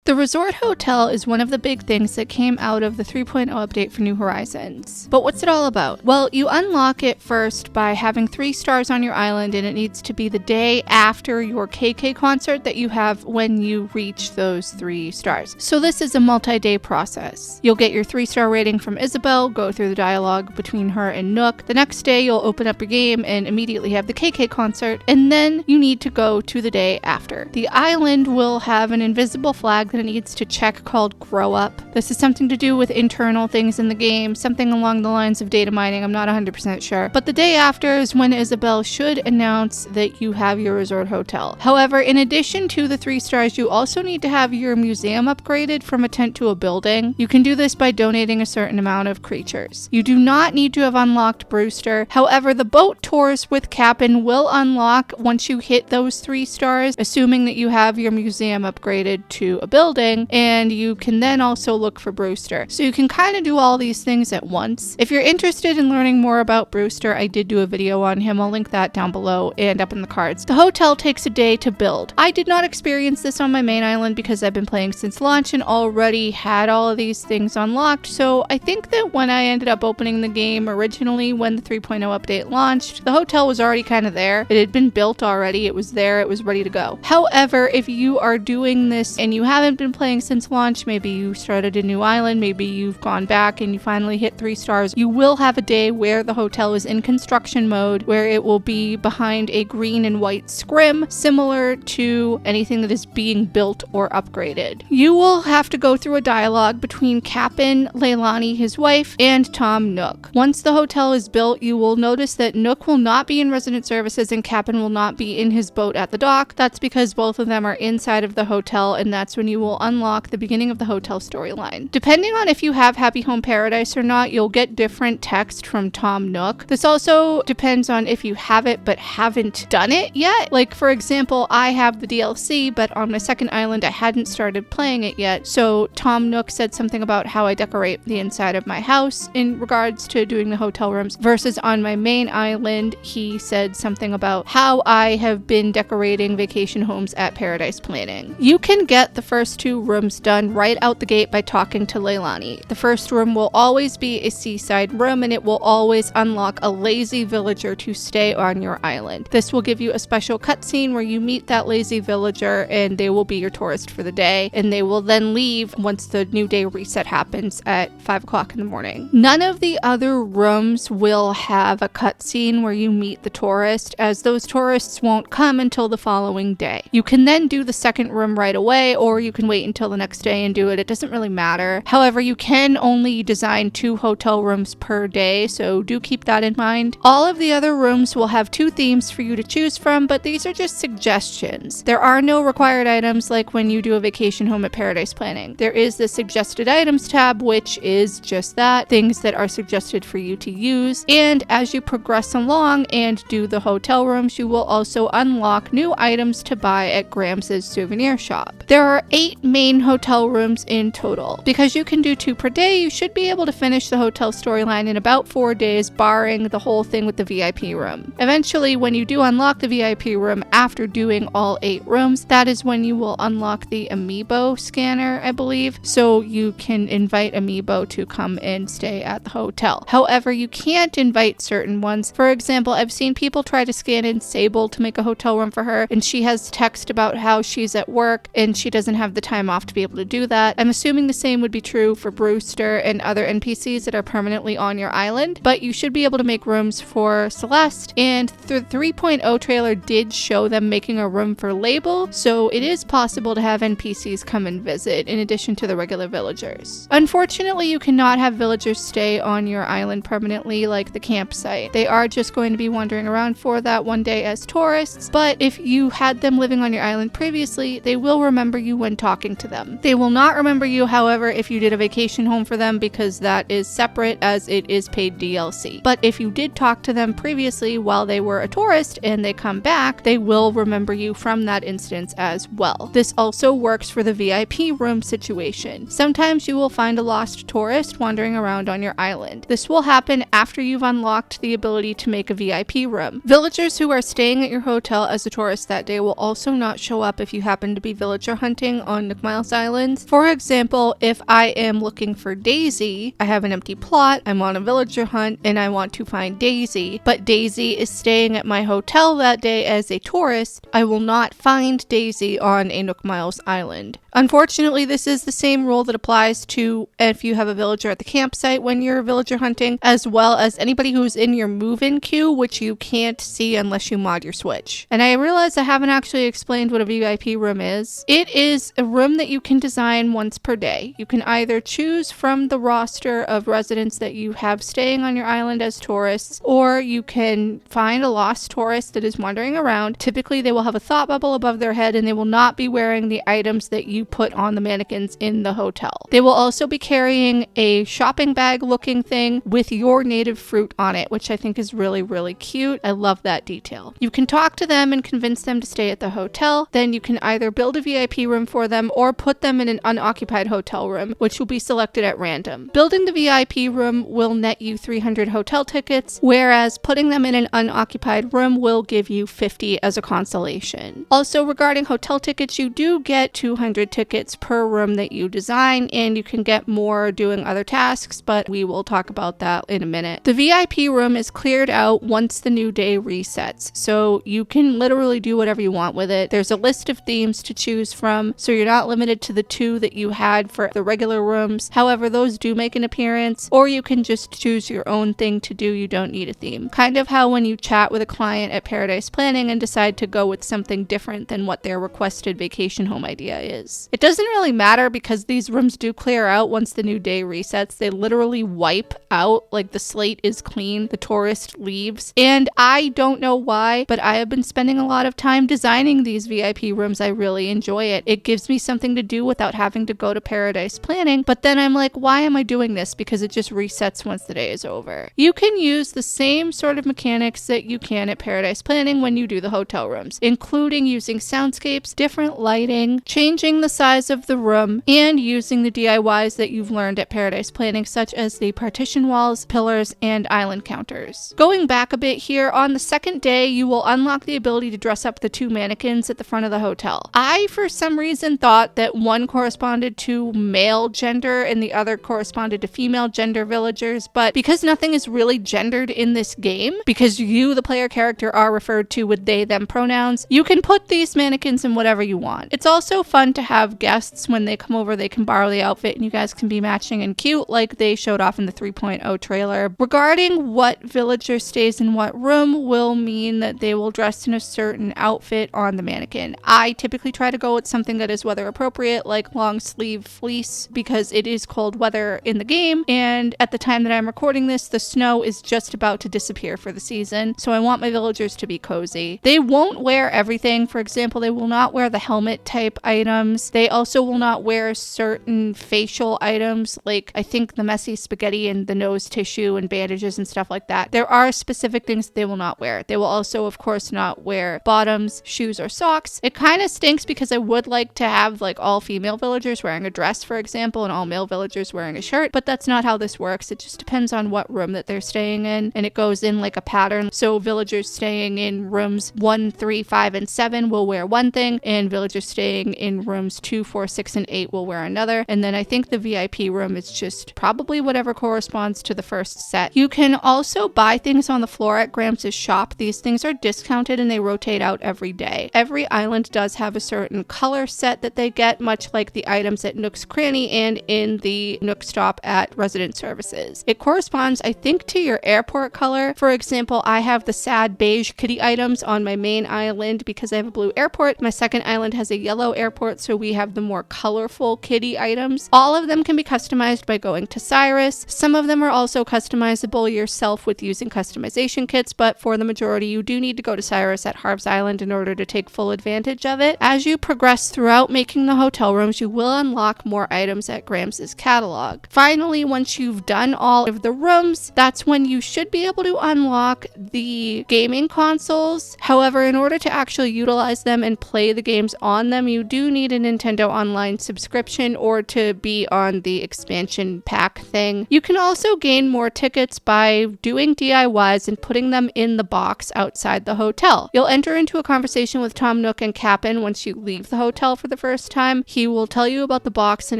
The resort hotel is one of the big things that came out of the 3.0 update for New Horizons. But what's it all about? Well, you unlock it first by having 3 stars on your island, and it needs to be the day after your KK concert that you have when you reach those 3 stars. So this is a multi-day process. You'll get your 3-star rating from Isabel, go through the dialogue between her and Nook. The next day you'll open up your game and immediately have the KK concert, and then you need to go to the day after. The island will have an invisible flag that it needs to check called Grow Up. This is something to do with internal things in the game, something along the lines of data mining, I'm not 100% sure. But the day after is when Isabel should announce that you have your resort hotel. However, in addition to the 3 stars, you also need to have your museum upgraded from a tent to a building. You can do this by donating a certain amount of creatures. You do not need to have unlocked Brewster. However, the boat tours with Kapp'n will unlock once you hit those 3 stars, assuming that you have your museum upgraded to a building, and you can then also look for Brewster. So you can kind of do all these things at once. If you're interested in learning more about Brewster, I did do a video on him. I'll link that down below and up in the cards. The hotel takes a day to build. I did not experience this on my main island because I've been playing since launch and already had all of these things unlocked, so I think that when I ended up opening the game originally when the 3.0 update launched, the hotel was already kind of there. It had been built already, it was there, it was ready to go. However, if you are doing this and you haven't been playing since launch, maybe you started a new island, maybe you've gone back and you finally hit 3 stars, you will have a day where the hotel is in construction mode, where it will be behind a green and white scrim, similar to anything that is being built or upgraded. You will have to go through a dialogue between Kapp'n, Leilani, his wife, and Tom Nook. Once the hotel is built, you will notice that Nook will not be in resident services and Kapp'n will not be in his boat at the dock. That's because both of them are inside of the hotel, and that's when you will unlock the beginning of the hotel storyline. Depending on if you have Happy Home Paradise or not, you'll get different text from Tom Nook. This also depends on if you have it but haven't done it yet. Like, for example, I have the DLC, but on my second island I hadn't started playing it yet, so Tom Nook said something about how I decorate the inside of my house in regards to doing the hotel rooms, versus on my main island he said something about how I have been decorating vacation homes at Paradise Planning. You can get the first 2 rooms done right out the gate by talking to Leilani. The first room will always be a seaside room, and it will always unlock a lazy villager to stay on your island. This will give you a special cutscene where you meet that lazy villager and they will be your tourist for the day, and they will then leave once the new day reset happens at 5 o'clock in the morning. None of the other rooms will have a cutscene where you meet the tourist, as those tourists won't come until the following day. You can then do the second room right away, or you can wait until the next day and do it. It doesn't really matter. However, you can only design 2 hotel rooms per day, so do keep that in mind. All of the other rooms will have 2 themes for you to choose from, but these are just suggestions. There are no required items like when you do a vacation home at Paradise Planning. There is the suggested items tab, which is just that, things that are suggested for you to use. And as you progress along and do the hotel rooms, you will also unlock new items to buy at Grams's souvenir shop. There are 8 main hotel rooms in total. Because you can do 2 per day, you should be able to finish the hotel storyline in about 4 days, barring the whole thing with the VIP room. Eventually, when you do unlock the VIP room after doing all 8 rooms, that is when you will unlock the amiibo scanner, I believe, so you can invite amiibo to come and stay at the hotel. However, you can't invite certain ones. For example, I've seen people try to scan in Sable to make a hotel room for her, and she has text about how she's at work and she doesn't have the time off to be able to do that. I'm assuming the same would be true for Brewster and other NPCs that are permanently on your island, but you should be able to make rooms for Celeste, and the 3.0 trailer did show them making a room for Label, so it is possible to have NPCs come and visit in addition to the regular villagers. Unfortunately, you cannot have villagers stay on your island permanently like the campsite. They are just going to be wandering around for that one day as tourists, but if you had them living on your island previously, they will remember you when talking to them. They will not remember you, however, if you did a vacation home for them, because that is separate as it is paid DLC. But if you did talk to them previously while they were a tourist and they come back, they will remember you from that instance as well. This also works for the VIP room situation. Sometimes you will find a lost tourist wandering around on your island. This will happen after you've unlocked the ability to make a VIP room. Villagers who are staying at your hotel as a tourist that day will also not show up if you happen to be villager hunting on Nook Miles Island. For example, if I am looking for Daisy, I have an empty plot, I'm on a villager hunt, and I want to find Daisy, but Daisy is staying at my hotel that day as a tourist, I will not find Daisy on a Nook Miles Island. Unfortunately, this is the same rule that applies to if you have a villager at the campsite when you're villager hunting, as well as anybody who's in your move-in queue, which you can't see unless you mod your Switch. And I realize I haven't actually explained what a VIP room is. It is a room that you can design once per day. You can either choose from the roster of residents that you have staying on your island as tourists, or you can find a lost tourist that is wandering around. Typically, they will have a thought bubble above their head and they will not be wearing the items that you put on the mannequins in the hotel. They will also be carrying a shopping bag looking thing with your native fruit on it, which I think is really, really cute. I love that detail. You can talk to them and convince them to stay at the hotel. Then you can either build a VIP room for them or put them in an unoccupied hotel room, which will be selected at random. Building the VIP room will net you 300 hotel tickets, whereas putting them in an unoccupied room will give you 50 as a consolation. Also, regarding hotel tickets, you do get 200 tickets per room that you design, and you can get more doing other tasks, but we will talk about that in a minute. The VIP room is cleared out once the new day resets, so you can literally do whatever you want with it. There's a list of themes to choose from, so you're not limited to the 2 that you had for the regular rooms. However, those do make an appearance, or you can just choose your own thing to do. You don't need a theme. Kind of how when you chat with a client at Paradise Planning and decide to go with something different than what their requested vacation home idea is. It doesn't really matter because these rooms do clear out once the new day resets. They literally wipe out, like the slate is clean, the tourist leaves. And I don't know why, but I have been spending a lot of time designing these VIP rooms. I really enjoy it. It gives me something to do without having to go to Paradise Planning. But then I'm like, why am I doing this? Because it just resets once the day is over. You can use the same sort of mechanics that you can at Paradise Planning when you do the hotel rooms, including using soundscapes, different lighting, changing the size of the room, and using the DIYs that you've learned at Paradise Planning, such as the partition walls, pillars, and island counters. Going back a bit here, on the second day, you will unlock the ability to dress up the 2 mannequins at the front of the hotel. I, for some reason, thought that one corresponded to male gender and the other corresponded to female gender villagers, but because nothing is really gendered in this game, because you, the player character, are referred to with they, them pronouns, you can put these mannequins in whatever you want. It's also fun to have guests when they come over, they can borrow the outfit and you guys can be matching and cute like they showed off in the 3.0 trailer. Regarding what villager stays in what room will mean that they will dress in a certain outfit on the mannequin. I typically try to go with something that is weather appropriate, like long sleeve fleece, because it is cold weather in the game, and at the time that I'm recording this, the snow is just about to disappear for the season, so I want my villagers to be cozy. They won't wear everything. For example, they will not wear the helmet type items. They also will not wear certain facial items, like I think the messy spaghetti and the nose tissue and bandages and stuff like that. There are specific things they will not wear. They will also, of course, not wear bottoms, shoes, or socks. It kind of stinks because I would like to have like all female villagers wearing a dress, for example, and all male villagers wearing a shirt, but that's not how this works. It just depends on what room that they're staying in, and it goes in like a pattern. So villagers staying in rooms 1, 3, 5, and 7 will wear one thing, and villagers staying in rooms 2, 4, 6, and 8 will wear another. And then I think the VIP room is just probably whatever corresponds to the first set. You can also buy things on the floor at Gramps' shop. These things are discounted and they rotate out every day. Every island does have a certain color set that they get, much like the items at Nook's Cranny and in the Nook stop at Resident Services. It corresponds, I think, to your airport color. For example, I have the sad beige kitty items on my main island because I have a blue airport. My second island has a yellow airport, so we have the more colorful kitty items. All of them can be customized by going to Cyrus. Some of them are also customizable yourself with using customization kits, but for the majority, you do need to go to Cyrus at Harv's Island in order to take full advantage of it. As you progress throughout making the hotel rooms, you will unlock more items at Gramps' catalog. Finally, once you've done all of the rooms, that's when you should be able to unlock the gaming consoles. However, in order to actually utilize them and play the games on them, you do need a Nintendo Online subscription or to be on the expansion pack thing. You can also gain more tickets by doing DIYs and putting them in the box outside the hotel. You'll enter into a conversation with Tom Nook and Kapp'n once you leave the hotel for the first time, he will tell you about the box and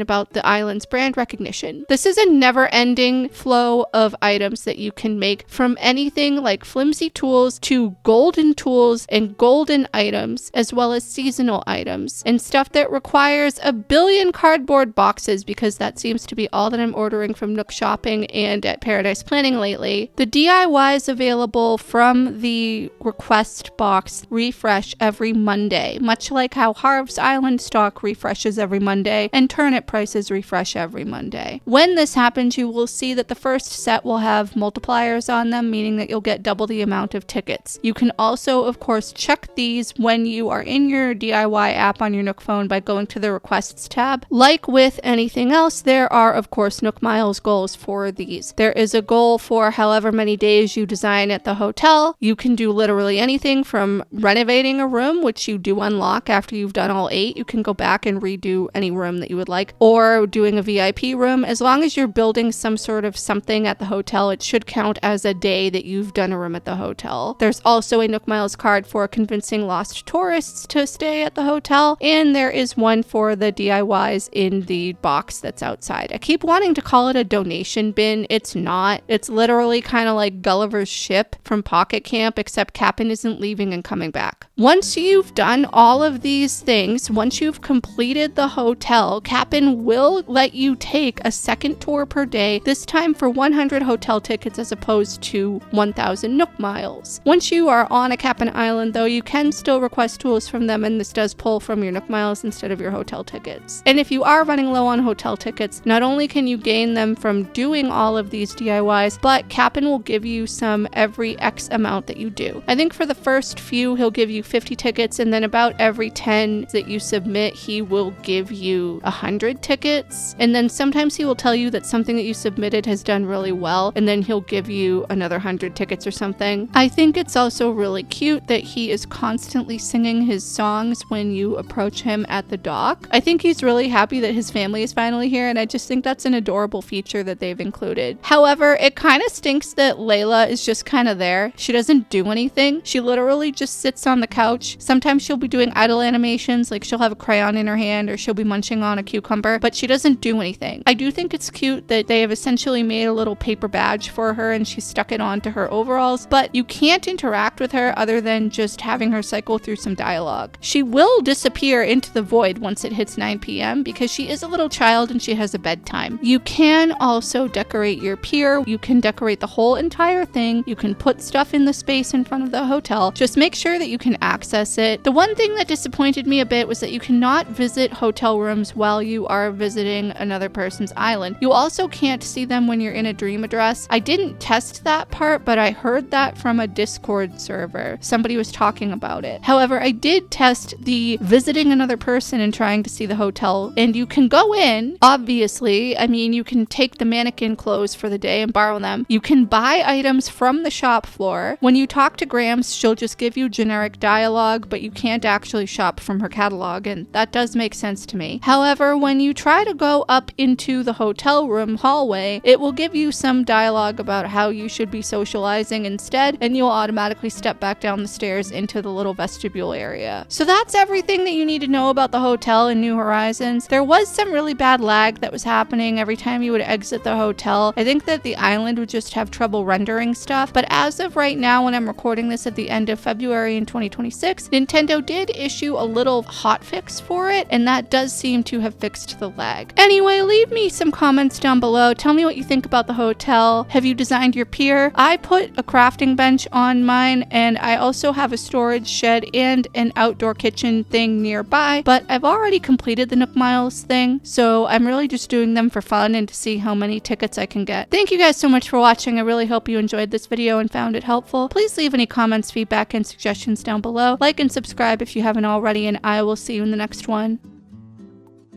about the island's brand recognition. This is a never-ending flow of items that you can make, from anything like flimsy tools to golden tools and golden items, as well as seasonal items and stuff that requires a billion cardboard boxes, because that seems to be all that I'm ordering from Nook Shopping and at Paradise Planning lately. The DIYs available from the request box refresh every Monday, much like how Harv's Island stock refreshes every Monday and turnip prices refresh every Monday. When this happens, you will see that the first set will have multipliers on them, meaning that you'll get double the amount of tickets. You can also, of course, check these when you are in your DIY app on your Nook phone by going to the requests tab. Like with anything else, there are, of course, Nook Miles goals for these. There is a goal for however many days you design at the hotel. You can do literally anything from renovating a room, which you do unlock after you've done all 8. You can go back and redo any room that you would like, or doing a VIP room. As long as you're building some sort of something at the hotel, it should count as a day that you've done a room at the hotel. There's also a Nook Miles card for convincing lost tourists to stay at the hotel, and there is one for the DIYs in the box that's outside. I keep wanting to call it a donation bin. It's not. It's literally kind of like Gulliver's Ship from Pocket Camp, except Kapp'n isn't leaving and coming back. Once you've done all of these things, once you've completed the hotel, Kapp'n will let you take a second tour per day, this time for 100 hotel tickets as opposed to 1,000 Nook Miles. Once you are on a Kapp'n Island, though, you can still request tools from them, and this does pull from your Nook Miles instead of your hotel tickets. And if you are running low on hotel tickets, not only can you gain them from doing all of these DIYs, but Kapp'n will give you some every X amount that you do. I think for the first few, he'll give you 50 tickets, and then about every 10 that you submit, he will give you 100 tickets. And then sometimes he will tell you that something that you submitted has done really well, and then he'll give you another 100 tickets or something. I think it's also really cute that he is constantly singing his songs when you approach him at the dock. I think he's really happy that his family is finally here, and I just think that's an adorable feature that they've included. However, it kind of stinks that Layla is just kind of there. She doesn't do anything. She literally just sits on the couch. Sometimes she'll be doing idle animations, like she'll have a crayon in her hand or she'll be munching on a cucumber, but she doesn't do anything. I do think it's cute that they have essentially made a little paper badge for her and she stuck it onto her overalls, but you can't interact with her other than just having her cycle through some dialogue. She will disappear into the void once it hits 9 p.m. because she is a little child and she has a bedtime. You can also decorate your pier. You can decorate the whole entire thing. You can put stuff in the space in front of the hotel. Just make sure that you can access it. The one thing that disappointed me a bit was that you cannot visit hotel rooms while you are visiting another person's island. You also can't see them when you're in a dream address. I didn't test that part, but I heard that from a Discord server. Somebody was talking about it. However, I did test the visiting another person and trying to see the hotel, and you can go in, obviously. I mean, you can take the mannequin clothes for the day and borrow them. You can buy items from the shop floor. When you talk to Grams, she'll just give you generic dialogue, but you can't actually shop from her catalog, and that does make sense to me. However, when you try to go up into the hotel room hallway, it will give you some dialogue about how you should be socializing instead, and you'll automatically step back down the stairs into the little vestibule area. So that's everything that you need to know about the hotel in New Horizons. There was some really bad lag that was happening every time you would exit the hotel. I think that the island would just have trouble rendering stuff, but as of right now, when I'm recording this at the end of February in 2026, Nintendo did issue a little hotfix for it, and that does seem to have fixed the lag. Anyway, leave me some comments down below. Tell me what you think about the hotel. Have you designed your pier? I put a crafting bench on mine, and I also have a storage shed and an outdoor kitchen thing nearby, but I've already completed the Nook Miles thing, so I'm really just doing them for fun and to see how many tickets I can get. Thank you guys so much for watching. I really hope you enjoyed this video and found it helpful. Please leave any comments, feedback, and suggestions down below. Like and subscribe if you haven't already, and I will see you in the next one.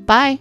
Bye!